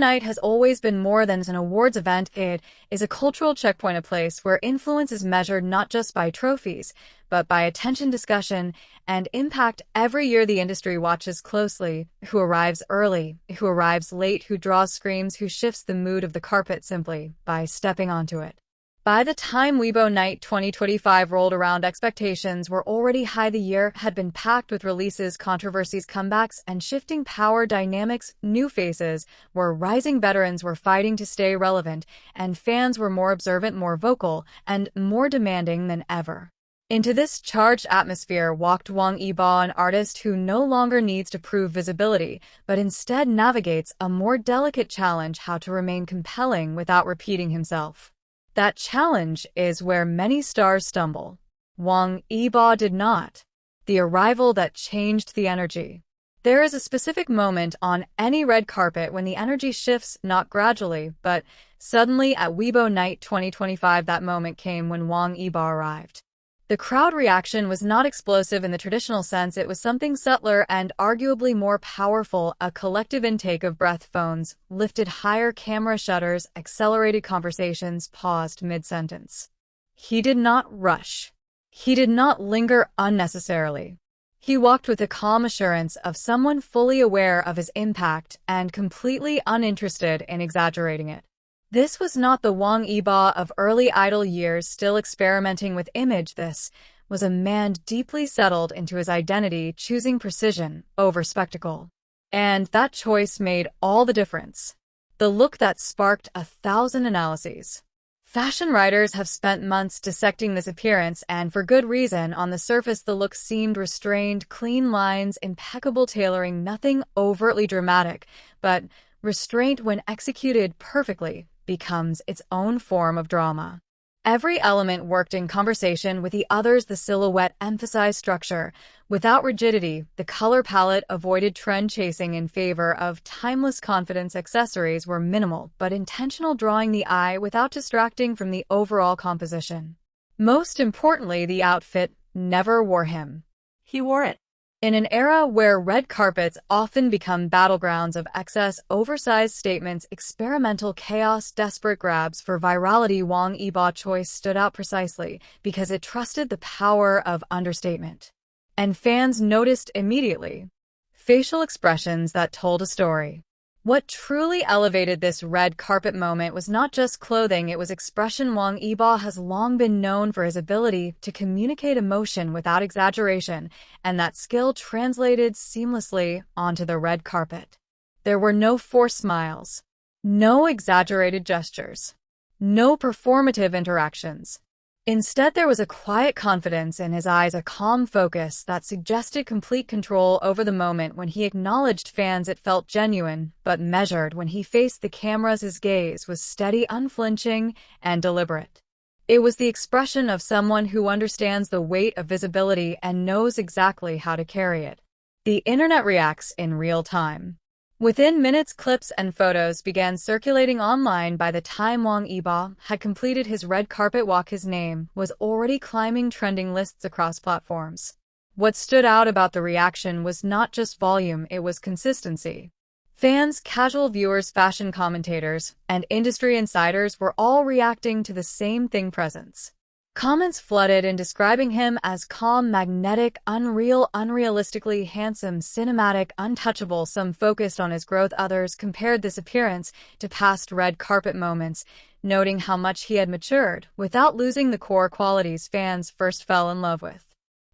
Night has always been more than an awards event. It is a cultural checkpoint, a place where influence is measured not just by trophies, but by attention, discussion, and impact. Every year the industry watches closely who arrives early, who arrives late, who draws screams, who shifts the mood of the carpet simply by stepping onto it. By the time Weibo Night 2025 rolled around, expectations were already high. The year had been packed with releases, controversies, comebacks, and shifting power dynamics. New faces were rising, veterans were fighting to stay relevant, and fans were more observant, more vocal, and more demanding than ever. Into this charged atmosphere walked Wang Yibo, an artist who no longer needs to prove visibility, but instead navigates a more delicate challenge: how to remain compelling without repeating himself. That challenge is where many stars stumble. Wang Yibo did not. The arrival that changed the energy. There is a specific moment on any red carpet when the energy shifts, not gradually, but suddenly. At Weibo Night 2025, that moment came when Wang Yibo arrived. The crowd reaction was not explosive in the traditional sense. It was something subtler and arguably more powerful: a collective intake of breath. Phones lifted higher, camera shutters, accelerated, conversations paused mid-sentence. He did not rush. He did not linger unnecessarily. He walked with the calm assurance of someone fully aware of his impact and completely uninterested in exaggerating it. This was not the Wang Yibo of early idol years, still experimenting with image. This was a man deeply settled into his identity, choosing precision over spectacle. And that choice made all the difference. The look that sparked 1,000 analyses. Fashion writers have spent months dissecting this appearance, and for good reason. On the surface, the look seemed restrained: clean lines, impeccable tailoring, nothing overtly dramatic. But restraint, when executed perfectly, becomes its own form of drama. Every element worked in conversation with the others. The silhouette emphasized structure without rigidity. The color palette avoided trend chasing in favor of timeless confidence. Accessories were minimal but intentional, drawing the eye without distracting from the overall composition. Most importantly, the outfit never wore him. He wore it. In an era where red carpets often become battlegrounds of excess, oversized statements, experimental chaos, desperate grabs for virality, Wang Yibo's choice stood out precisely because it trusted the power of understatement. And fans noticed immediately. Facial expressions that told a story. What truly elevated this red carpet moment was not just clothing, it was expression. Wang Yibo has long been known for his ability to communicate emotion without exaggeration, and that skill translated seamlessly onto the red carpet. There were no forced smiles, no exaggerated gestures, no performative interactions. Instead, there was a quiet confidence in his eyes, a calm focus that suggested complete control over the moment. When he acknowledged fans, it felt genuine, but measured. When he faced the cameras, his gaze was steady, unflinching, and deliberate. It was the expression of someone who understands the weight of visibility and knows exactly how to carry it. The internet reacts in real time. Within minutes, clips and photos began circulating online. By the time Wang Yibo had completed his red carpet walk, his name was already climbing trending lists across platforms. What stood out about the reaction was not just volume, it was consistency. Fans, casual viewers, fashion commentators, and industry insiders were all reacting to the same thing: presence. Comments flooded in, describing him as calm, magnetic, unreal, unrealistically handsome, cinematic, untouchable. Some focused on his growth, others compared this appearance to past red carpet moments, noting how much he had matured without losing the core qualities fans first fell in love with.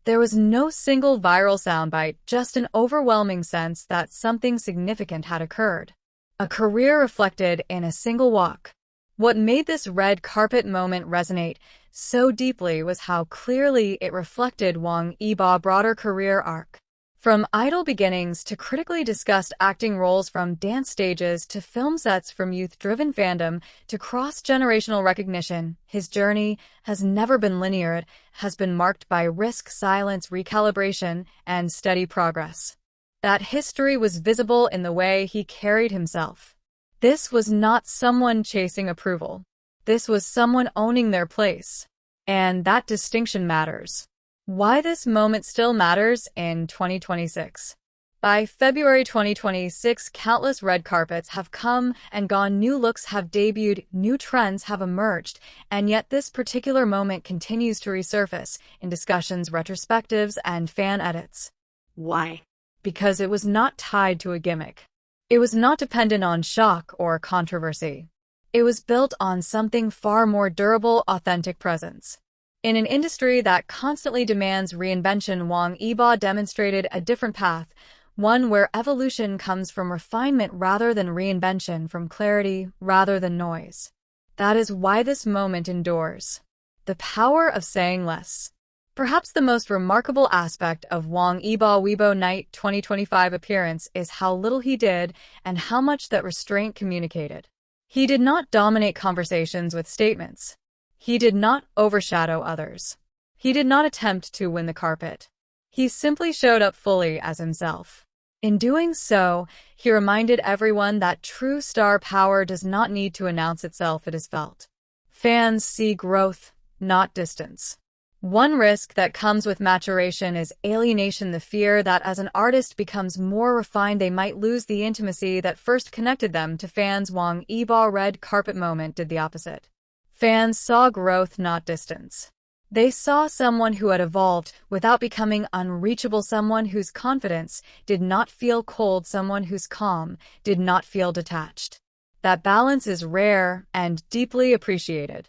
There was no single viral soundbite, just an overwhelming sense that something significant had occurred. A career reflected in a single walk. What made this red carpet moment resonate so deeply was how clearly it reflected Wang Yibo's broader career arc. From idol beginnings to critically discussed acting roles, from dance stages to film sets, from youth-driven fandom to cross-generational recognition, his journey has never been linear. It has been marked by risk, silence, recalibration, and steady progress. That history was visible in the way he carried himself. This was not someone chasing approval. This was someone owning their place. And that distinction matters. Why this moment still matters in 2026. By February 2026, countless red carpets have come and gone, new looks have debuted, new trends have emerged, and yet this particular moment continues to resurface in discussions, retrospectives, and fan edits. Why? Because it was not tied to a gimmick. It was not dependent on shock or controversy. It was built on something far more durable, authentic presence. In an industry that constantly demands reinvention, Wang Yibo demonstrated a different path, one where evolution comes from refinement rather than reinvention, from clarity rather than noise. That is why this moment endures. The power of saying less. Perhaps the most remarkable aspect of Wang Yibo Weibo Night 2025 appearance is how little he did and how much that restraint communicated. He did not dominate conversations with statements. He did not overshadow others. He did not attempt to win the carpet. He simply showed up fully as himself. In doing so, he reminded everyone that true star power does not need to announce itself, it is felt. Fans see growth, not distance. One risk that comes with maturation is alienation, the fear that as an artist becomes more refined, they might lose the intimacy that first connected them to fans. Wang Yibo red carpet moment did the opposite. Fans saw growth, not distance. They saw someone who had evolved without becoming unreachable, someone whose confidence did not feel cold, someone whose calm did not feel detached. That balance is rare and deeply appreciated.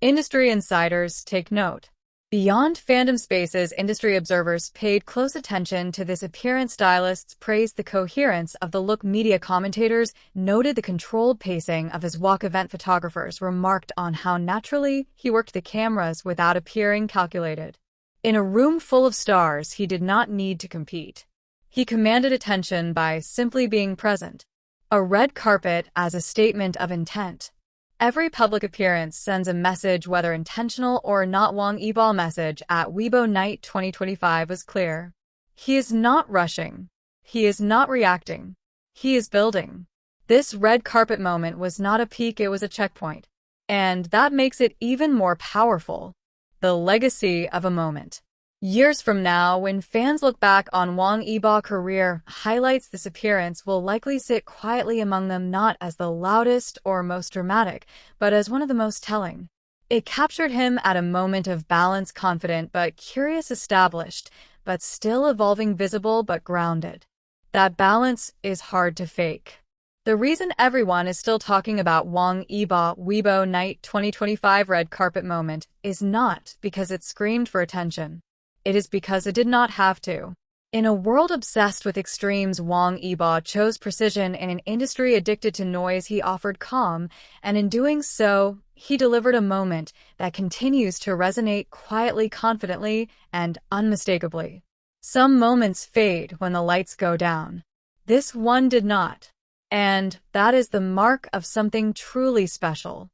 Industry insiders take note. Beyond fandom spaces, industry observers paid close attention to this appearance. Stylists praised the coherence of the look. Media commentators noted the controlled pacing of his walk. Event photographers remarked on how naturally he worked the cameras without appearing calculated. In a room full of stars, he did not need to compete. He commanded attention by simply being present. A red carpet as a statement of intent. Every public appearance sends a message, whether intentional or not. Wang Yibo's message at Weibo Night 2025 was clear. He is not rushing. He is not reacting. He is building. This red carpet moment was not a peak, it was a checkpoint. And that makes it even more powerful. The legacy of a moment. Years from now, when fans look back on Wang Yibo's career highlights, this appearance will likely sit quietly among them, not as the loudest or most dramatic, but as one of the most telling. It captured him at a moment of balance, confident but curious, established but still evolving, visible but grounded. That balance is hard to fake. The reason everyone is still talking about Wang Yibo Weibo Night 2025 red carpet moment is not because it screamed for attention. It is because it did not have to. In a world obsessed with extremes, Wang Yibo chose precision. In an industry addicted to noise, he offered calm, and in doing so, he delivered a moment that continues to resonate quietly, confidently, and unmistakably. Some moments fade when the lights go down. This one did not. And that is the mark of something truly special.